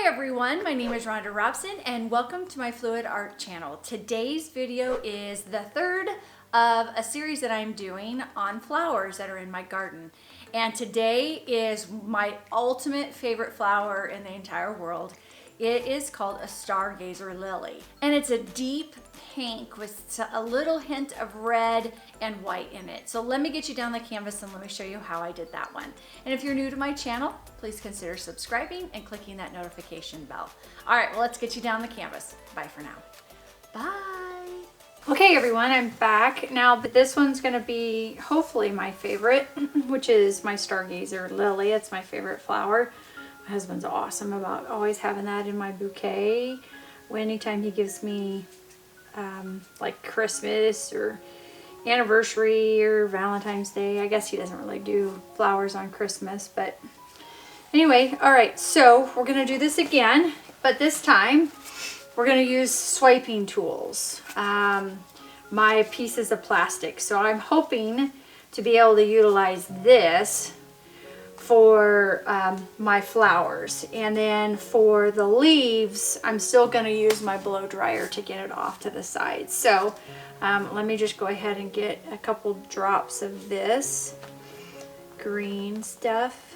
Hi everyone, my name is Rhonda Robson and welcome to my Fluid Art channel. Today's video is the third of a series that I'm doing on flowers that are in my garden. And today is my ultimate favorite flower in the entire world. It is called a stargazer lily. And it's a deep pink with a little hint of red and white in it. So let me get you down the canvas and let me show you how I did that one. And if you're new to my channel, please consider subscribing and clicking that notification bell. All right, well, let's get you down the canvas. Bye for now. Bye. Okay, everyone, I'm back. Now, this one's gonna be hopefully my favorite, which is my stargazer lily. It's my favorite flower. My husband's awesome about always having that in my bouquet. Anytime he gives me like Christmas or anniversary or Valentine's Day. I guess he doesn't really do flowers on Christmas, but anyway, all right, so we're gonna do this again, but this time we're gonna use swiping tools, my pieces of plastic. So I'm hoping to be able to utilize this for my flowers, and then for the leaves I'm still going to use my blow dryer to get it off to the side. So let me just go ahead and get a couple drops of this green stuff.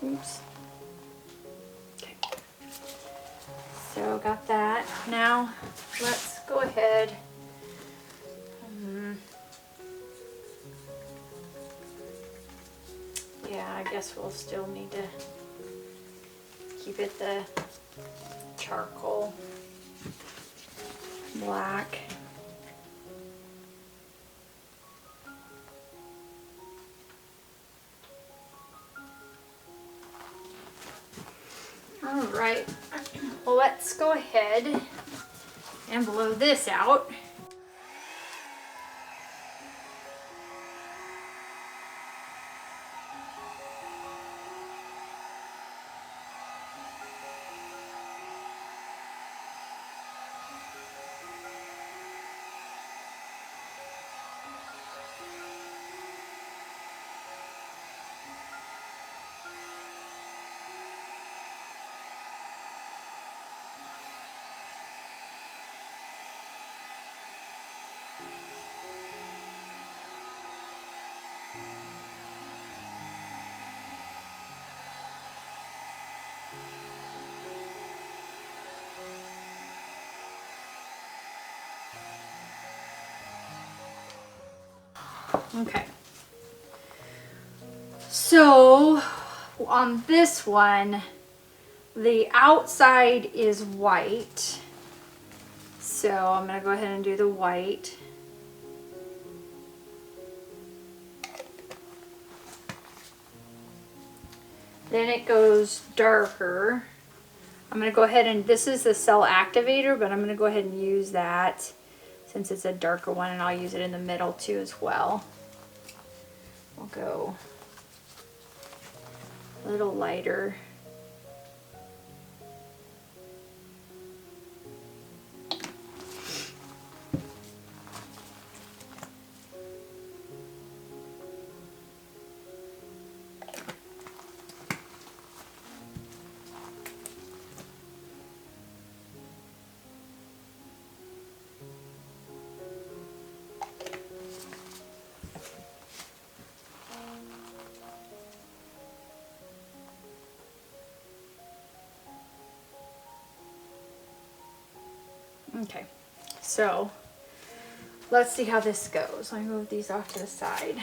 Oops. Okay. So got that. Now let's go ahead. Yeah, I guess we'll still need to keep it the charcoal black. All right, well, let's go ahead and blow this out. Okay, so on this one, the outside is white, so I'm going to go ahead and do the white. Then it goes darker. I'm going to go ahead and, this is the Cell Activator, but I'm going to go ahead and use that since it's a darker one, and I'll use it in the middle too as well. We'll go a little lighter. Okay, so let's see how this goes. Let me move these off to the side.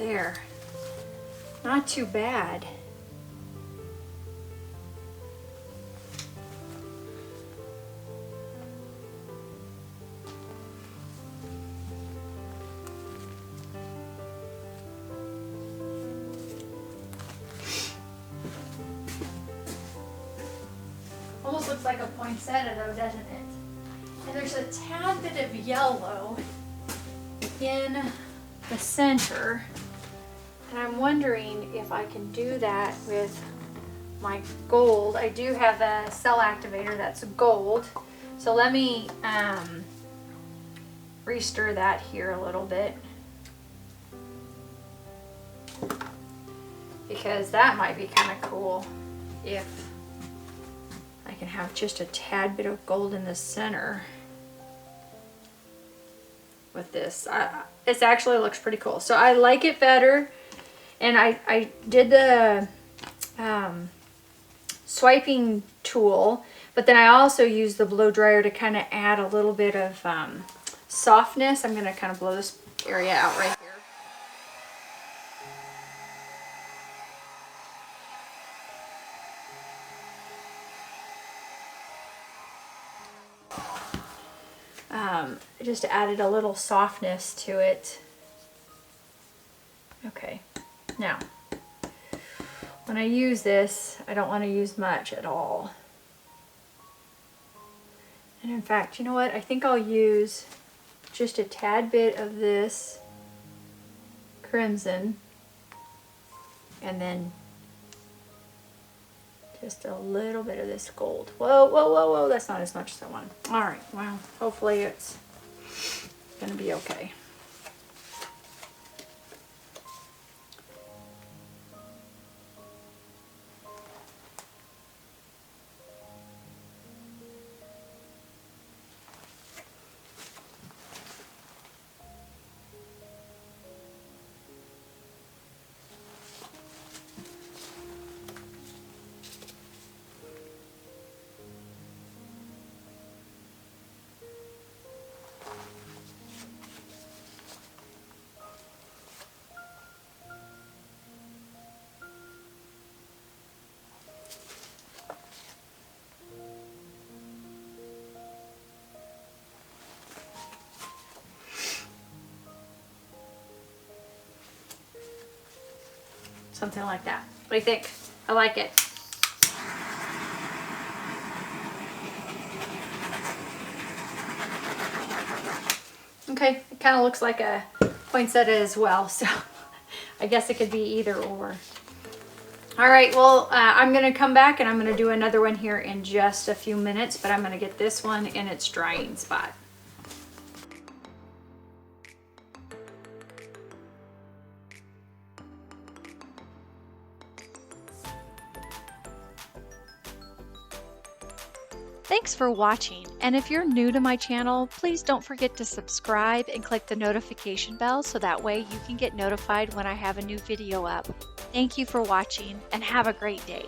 There. Not too bad. Almost looks like a poinsettia though, doesn't it? And there's a tad bit of yellow in the center. And I'm wondering if I can do that with my gold. I do have a Cell Activator that's gold. So let me re-stir that here a little bit. Because that might be kind of cool if I can have just a tad bit of gold in the center with this. It actually looks pretty cool. So I like it better. And I did the swiping tool, but then I also used the blow dryer to kind of add a little bit of softness. I'm going to kind of blow this area out right here. I just added a little softness to it. Okay, now when I use this, I don't want to use much at all. And in fact, you know what? I think I'll use just a tad bit of this crimson and then just a little bit of this gold. Whoa, whoa, whoa, whoa, that's not as much as I want. All right, well, hopefully it's gonna be okay. Something like that. What do you think? I like it. Okay, it kind of looks like a poinsettia as well, so I guess it could be either or. All right, well, I'm gonna come back and I'm gonna do another one here in just a few minutes, but I'm gonna get this one in its drying spot. Thanks for watching, and if you're new to my channel, please don't forget to subscribe and click the notification bell so that way you can get notified when I have a new video up. Thank you for watching and have a great day.